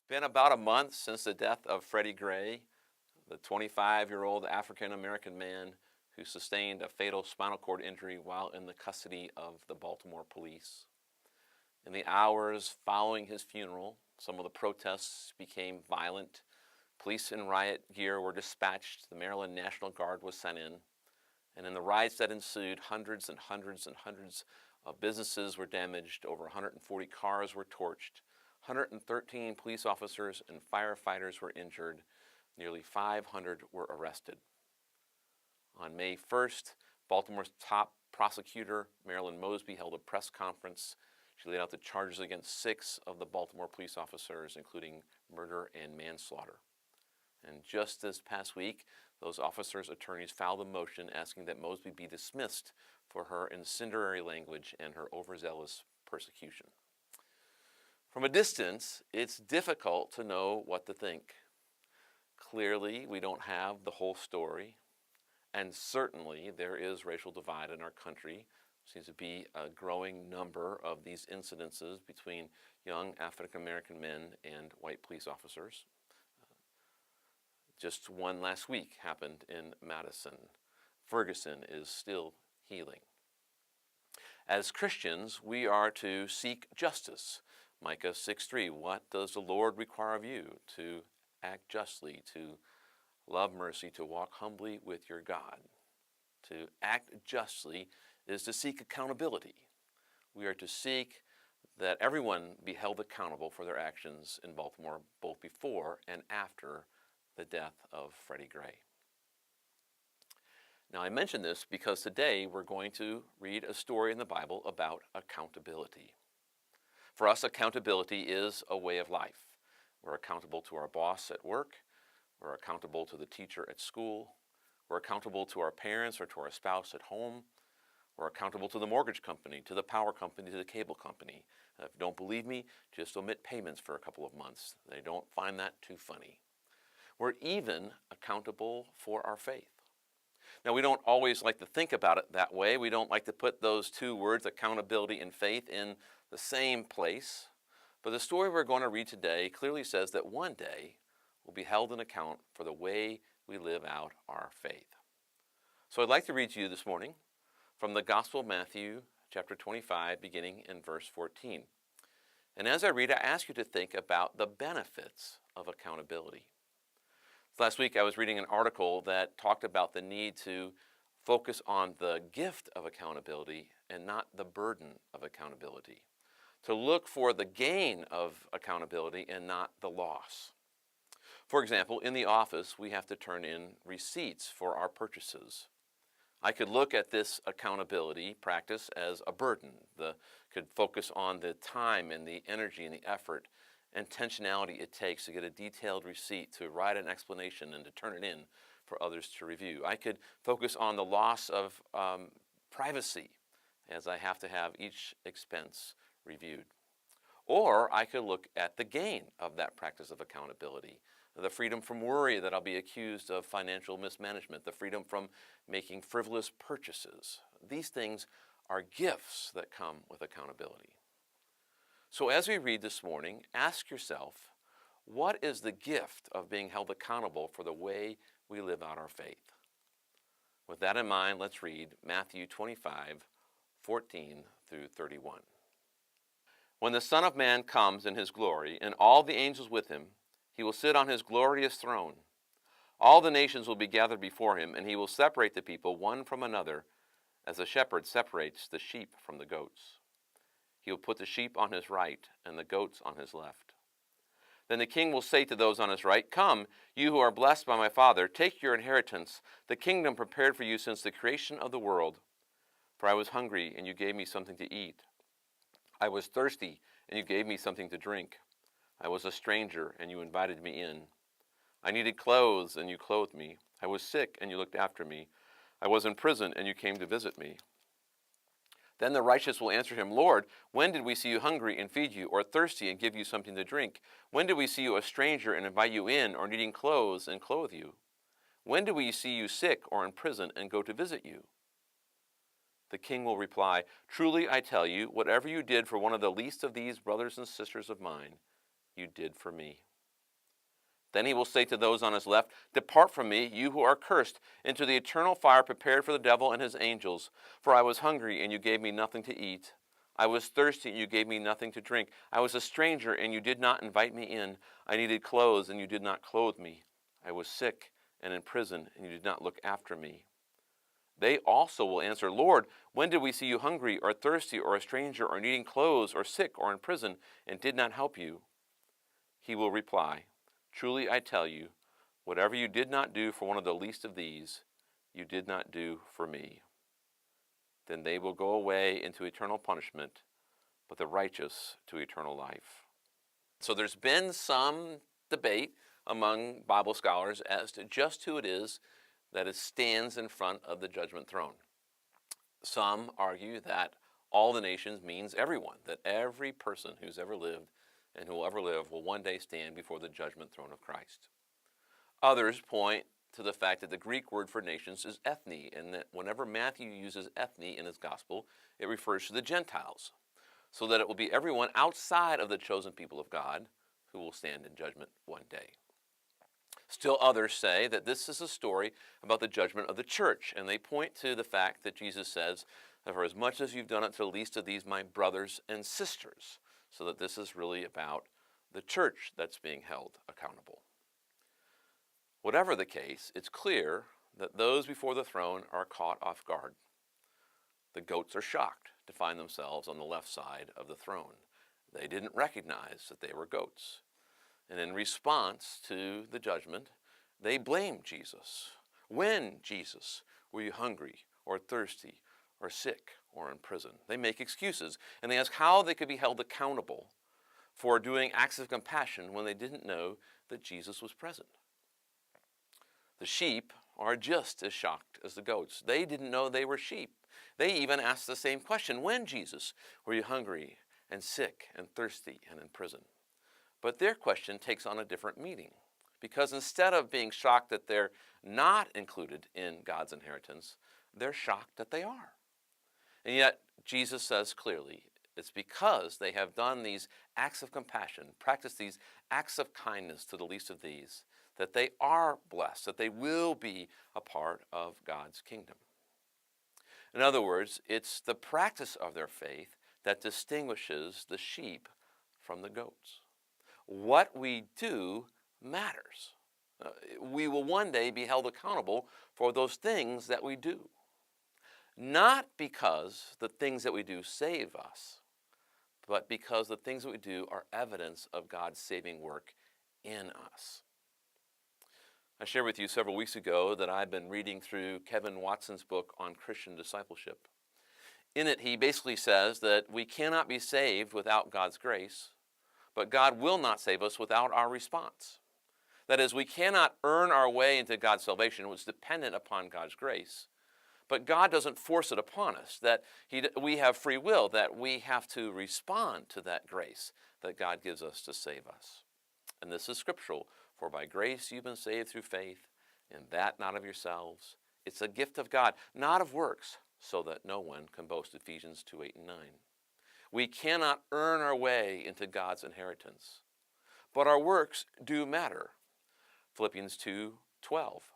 Been about a month since the death of Freddie Gray, the 25-year-old African-American man who sustained a fatal spinal cord injury while in the custody of the Baltimore police. In the hours following his funeral, some of the protests became violent. Police in riot gear were dispatched. The Maryland National Guard was sent in. And in the riots that ensued, hundreds and hundreds and hundreds of businesses were damaged. Over 140 cars were torched. 113 police officers and firefighters were injured. Nearly 500 were arrested. On May 1st, Baltimore's top prosecutor, Marilyn Mosby, held a press conference. She laid out the charges against 6 of the Baltimore police officers, including murder and manslaughter. And just this past week, those officers' attorneys filed a motion asking that Mosby be dismissed for her incendiary language and her overzealous persecution. From a distance, it's difficult to know what to think. Clearly, we don't have the whole story, and certainly there is racial divide in our country. There seems to be a growing number of these incidences between young African-American men and white police officers. Just one last week happened in Madison. Ferguson is still healing. As Christians, we are to seek justice. Micah 6:3, what does the Lord require of you? To act justly, to love mercy, to walk humbly with your God. To act justly is to seek accountability. We are to seek that everyone be held accountable for their actions in Baltimore, both before and after the death of Freddie Gray. Now, I mention this because today we're going to read a story in the Bible about accountability. For us, accountability is a way of life. We're accountable to our boss at work. We're accountable to the teacher at school. We're accountable to our parents or to our spouse at home. We're accountable to the mortgage company, to the power company, to the cable company. If you don't believe me, just omit payments for a couple of months. They don't find that too funny. We're even accountable for our faith. Now, we don't always like to think about it that way. We don't like to put those two words, accountability and faith, in the same place. But the story we're going to read today clearly says that one day we'll be held in account for the way we live out our faith. So I'd like to read to you this morning from the Gospel of Matthew, chapter 25, beginning in verse 14. And as I read, I ask you to think about the benefits of accountability. Last week I was reading an article that talked about the need to focus on the gift of accountability and not the burden of accountability. To look for the gain of accountability and not the loss. For example, in the office we have to turn in receipts for our purchases. I could look at this accountability practice as a burden. Could focus on the time and the energy and the effort intentionality it takes to get a detailed receipt, to write an explanation, and to turn it in for others to review. I could focus on the loss of privacy, as I have to have each expense reviewed. Or I could look at the gain of that practice of accountability, the freedom from worry that I'll be accused of financial mismanagement, the freedom from making frivolous purchases. These things are gifts that come with accountability. So as we read this morning, ask yourself, what is the gift of being held accountable for the way we live out our faith? With that in mind, let's read Matthew 25, 14 through 31. When the Son of Man comes in his glory, and all the angels with him, he will sit on his glorious throne. All the nations will be gathered before him, and he will separate the people one from another, as a shepherd separates the sheep from the goats. He will put the sheep on his right and the goats on his left. Then the king will say to those on his right, "Come, you who are blessed by my Father, take your inheritance, the kingdom prepared for you since the creation of the world. For I was hungry, and you gave me something to eat. I was thirsty, and you gave me something to drink. I was a stranger, and you invited me in. I needed clothes, and you clothed me. I was sick, and you looked after me. I was in prison, and you came to visit me." Then the righteous will answer him, "Lord, when did we see you hungry and feed you, or thirsty and give you something to drink? When did we see you a stranger and invite you in, or needing clothes and clothe you? When did we see you sick or in prison and go to visit you?" The king will reply, "Truly I tell you, whatever you did for one of the least of these brothers and sisters of mine, you did for me." Then he will say to those on his left, 'Depart from me, you who are cursed, into the eternal fire prepared for the devil and his angels. For I was hungry, and you gave me nothing to eat. I was thirsty, and you gave me nothing to drink. I was a stranger, and you did not invite me in. I needed clothes, and you did not clothe me. I was sick and in prison, and you did not look after me.' They also will answer, 'Lord, when did we see you hungry, or thirsty, or a stranger, or needing clothes, or sick, or in prison, and did not help you?' He will reply, 'Truly I tell you, whatever you did not do for one of the least of these, you did not do for me.' Then they will go away into eternal punishment, but the righteous to eternal life." So there's been some debate among Bible scholars as to just who it is that stands in front of the judgment throne. Some argue that all the nations means everyone, that every person who's ever lived and who will ever live will one day stand before the judgment throne of Christ. Others point to the fact that the Greek word for nations is ethne, and that whenever Matthew uses ethne in his gospel, it refers to the Gentiles, so that it will be everyone outside of the chosen people of God who will stand in judgment one day. Still others say that this is a story about the judgment of the church, and they point to the fact that Jesus says, "For as much as you've done it to the least of these, my brothers and sisters," so that this is really about the church that's being held accountable. Whatever the case, it's clear that those before the throne are caught off guard. The goats are shocked to find themselves on the left side of the throne. They didn't recognize that they were goats. And in response to the judgment, they blame Jesus. "When, Jesus, were you hungry or thirsty or sick or in prison?" They make excuses, and they ask how they could be held accountable for doing acts of compassion when they didn't know that Jesus was present. The sheep are just as shocked as the goats. They didn't know they were sheep. They even asked the same question, "When, Jesus, were you hungry and sick and thirsty and in prison?" But their question takes on a different meaning, because instead of being shocked that they're not included in God's inheritance, they're shocked that they are. And yet, Jesus says clearly, it's because they have done these acts of compassion, practiced these acts of kindness to the least of these, that they are blessed, that they will be a part of God's kingdom. In other words, it's the practice of their faith that distinguishes the sheep from the goats. What we do matters. We will one day be held accountable for those things that we do. Not because the things that we do save us, but because the things that we do are evidence of God's saving work in us. I shared with you several weeks ago that I've been reading through Kevin Watson's book on Christian discipleship. In it, he basically says that we cannot be saved without God's grace, but God will not save us without our response. That is, we cannot earn our way into God's salvation. It was dependent upon God's grace. But God doesn't force it upon us, that we have free will, that we have to respond to that grace that God gives us to save us. And this is scriptural. "For by grace you've been saved through faith, and that not of yourselves. It's a gift of God, not of works, so that no one can boast." Ephesians 2:8 and 9. We cannot earn our way into God's inheritance, but our works do matter. Philippians 2:12.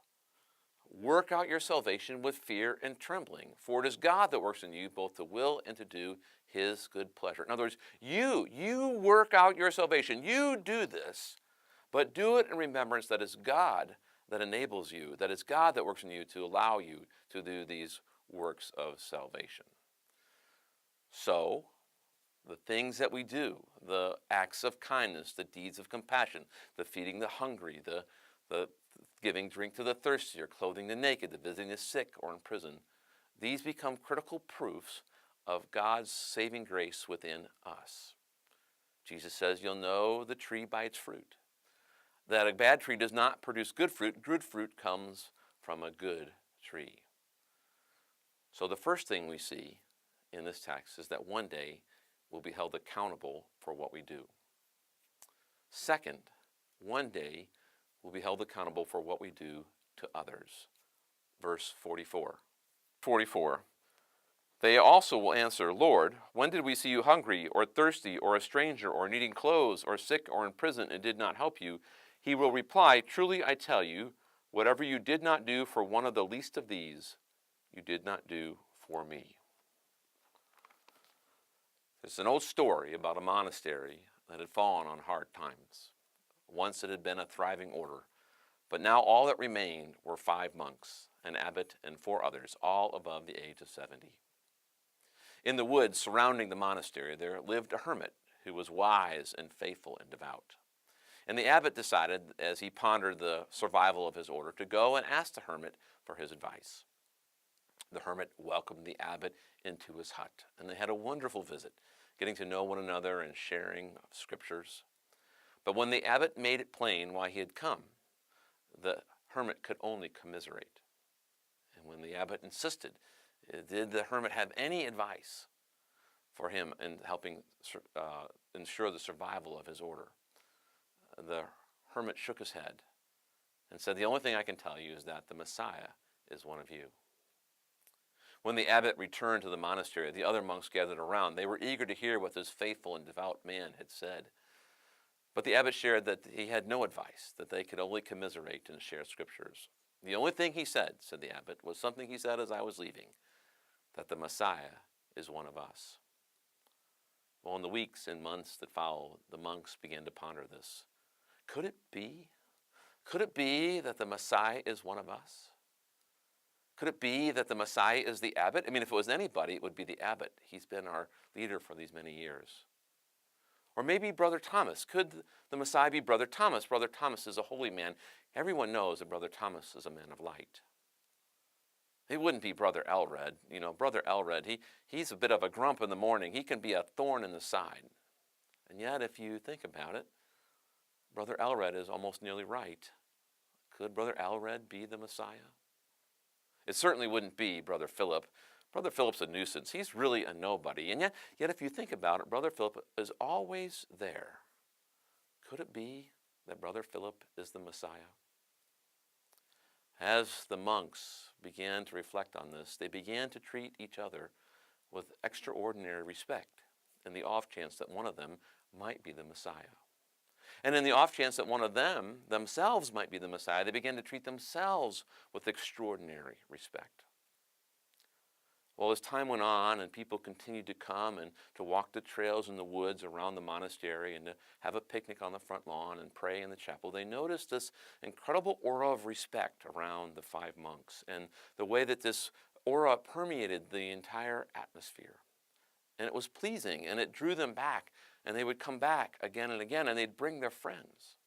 "Work out your salvation with fear and trembling, for it is God that works in you both to will and to do his good pleasure." In other words, you work out your salvation. You do this, but do it in remembrance that it's God that enables you, that it's God that works in you to allow you to do these works of salvation. So, the things that we do, the acts of kindness, the deeds of compassion, the feeding the hungry, the giving drink to the thirsty, or clothing the naked, the visiting the sick or in prison, these become critical proofs of God's saving grace within us. Jesus says you'll know the tree by its fruit. That a bad tree does not produce good fruit. Good fruit comes from a good tree. So the first thing we see in this text is that one day we'll be held accountable for what we do. Second, one day we'll be held accountable for what we do to others. Verse 44. 44. They also will answer, "Lord, when did we see you hungry or thirsty or a stranger or needing clothes or sick or in prison and did not help you?" He will reply, "Truly I tell you, whatever you did not do for one of the least of these, you did not do for me." It's an old story about a monastery that had fallen on hard times. Once it had been a thriving order, but now all that remained were 5 monks, an abbot and 4 others, all above the age of 70. In the woods surrounding the monastery there lived a hermit who was wise and faithful and devout. And the abbot decided, as he pondered the survival of his order, to go and ask the hermit for his advice. The hermit welcomed the abbot into his hut, and they had a wonderful visit, getting to know one another and sharing scriptures. But when the abbot made it plain why he had come, the hermit could only commiserate. And when the abbot insisted, did the hermit have any advice for him in helping ensure the survival of his order? The hermit shook his head and said, "The only thing I can tell you is that the Messiah is one of you." When the abbot returned to the monastery, the other monks gathered around. They were eager to hear what this faithful and devout man had said. But the abbot shared that he had no advice, that they could only commiserate and share scriptures. The only thing he said the abbot, was something he said as I was leaving, that the Messiah is one of us. Well, in the weeks and months that followed, the monks began to ponder this. Could it be? Could it be that the Messiah is one of us? Could it be that the Messiah is the abbot? I mean, if it was anybody, it would be the abbot. He's been our leader for these many years. Or maybe Brother Thomas. Could the Messiah be Brother Thomas? Brother Thomas is a holy man. Everyone knows that Brother Thomas is a man of light. He wouldn't be Brother Elred. You know, Brother Elred, he's a bit of a grump in the morning. He can be a thorn in the side. And yet, if you think about it, Brother Elred is almost nearly right. Could Brother Elred be the Messiah? It certainly wouldn't be Brother Philip. Brother Philip's a nuisance. He's really a nobody. And yet if you think about it, Brother Philip is always there. Could it be that Brother Philip is the Messiah? As the monks began to reflect on this, they began to treat each other with extraordinary respect in the off chance that one of them might be the Messiah. And in the off chance that one of them themselves might be the Messiah, they began to treat themselves with extraordinary respect. Well, as time went on and people continued to come and to walk the trails in the woods around the monastery and to have a picnic on the front lawn and pray in the chapel, they noticed this incredible aura of respect around the 5 monks and the way that this aura permeated the entire atmosphere. And it was pleasing and it drew them back, and they would come back again and again and they'd bring their friends.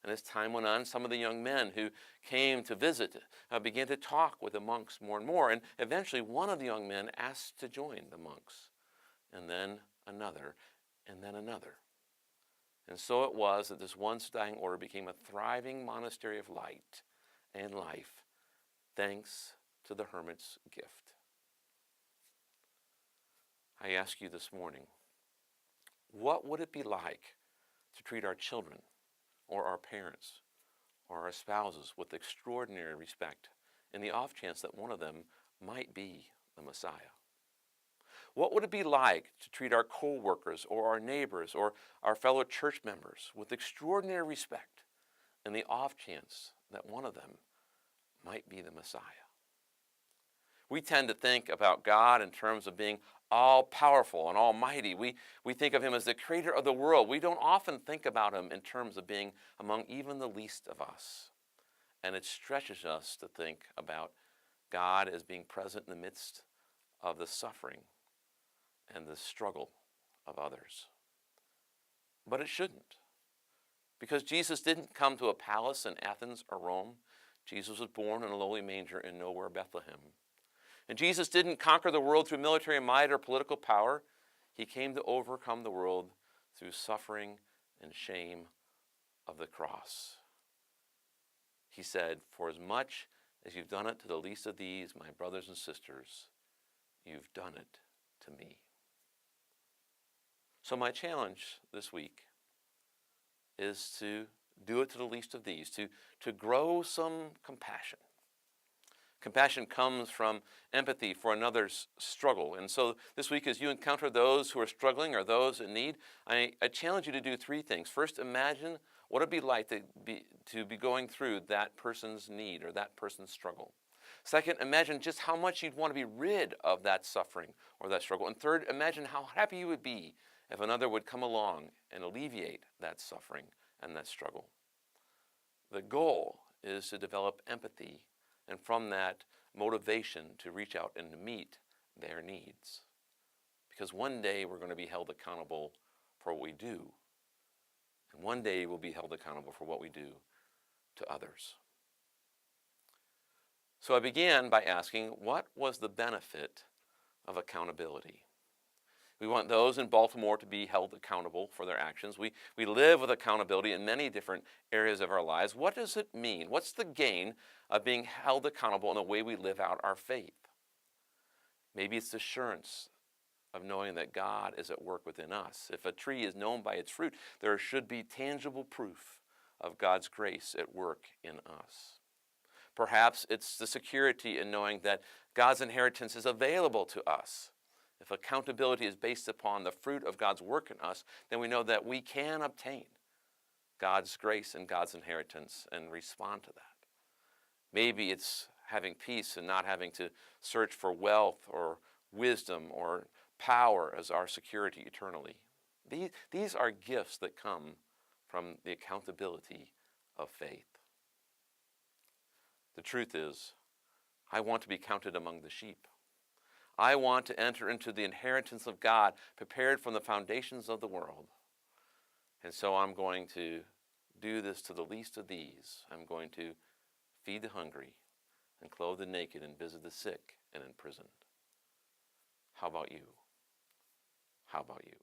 And as time went on, some of the young men who came to visit began to talk with the monks more and more. And eventually one of the young men asked to join the monks. And then another, and then another. And so it was that this once dying order became a thriving monastery of light and life, thanks to the hermit's gift. I ask you this morning, what would it be like to treat our children or our parents or our spouses with extraordinary respect in the off chance that one of them might be the Messiah? What would it be like to treat our co-workers or our neighbors or our fellow church members with extraordinary respect in the off chance that one of them might be the Messiah? We tend to think about God in terms of being all-powerful and almighty. We think of him as the creator of the world. We don't often think about him in terms of being among even the least of us. And it stretches us to think about God as being present in the midst of the suffering and the struggle of others. But it shouldn't. Because Jesus didn't come to a palace in Athens or Rome. Jesus was born in a lowly manger in nowhere Bethlehem. And Jesus didn't conquer the world through military might or political power. He came to overcome the world through suffering and shame of the cross. He said, "For as much as you've done it to the least of these, my brothers and sisters, you've done it to me." So my challenge this week is to do it to the least of these, to grow some compassion. Compassion comes from empathy for another's struggle. And so this week, as you encounter those who are struggling or those in need, I challenge you to do 3 things. First, imagine What would it be like to be going through that person's need or that person's struggle? Second, imagine just how much you'd want to be rid of that suffering or that struggle. And third, imagine how happy you would be if another would come along and alleviate that suffering and that struggle. The goal is to develop empathy, and from that, motivation to reach out and to meet their needs. Because one day we're going to be held accountable for what we do, and one day we'll be held accountable for what we do to others. So I began by asking, what was the benefit of accountability? We want those in Baltimore to be held accountable for their actions. We live with accountability in many different areas of our lives. What does it mean? What's the gain of being held accountable in the way we live out our faith? Maybe it's assurance of knowing that God is at work within us. If a tree is known by its fruit, there should be tangible proof of God's grace at work in us. Perhaps it's the security in knowing that God's inheritance is available to us. If accountability is based upon the fruit of God's work in us, then we know that we can obtain God's grace and God's inheritance and respond to that. Maybe it's having peace and not having to search for wealth or wisdom or power as our security eternally. These are gifts that come from the accountability of faith. The truth is, I want to be counted among the sheep. I want to enter into the inheritance of God prepared from the foundations of the world. And so I'm going to do this to the least of these. I'm going to feed the hungry and clothe the naked and visit the sick and imprisoned. How about you? How about you?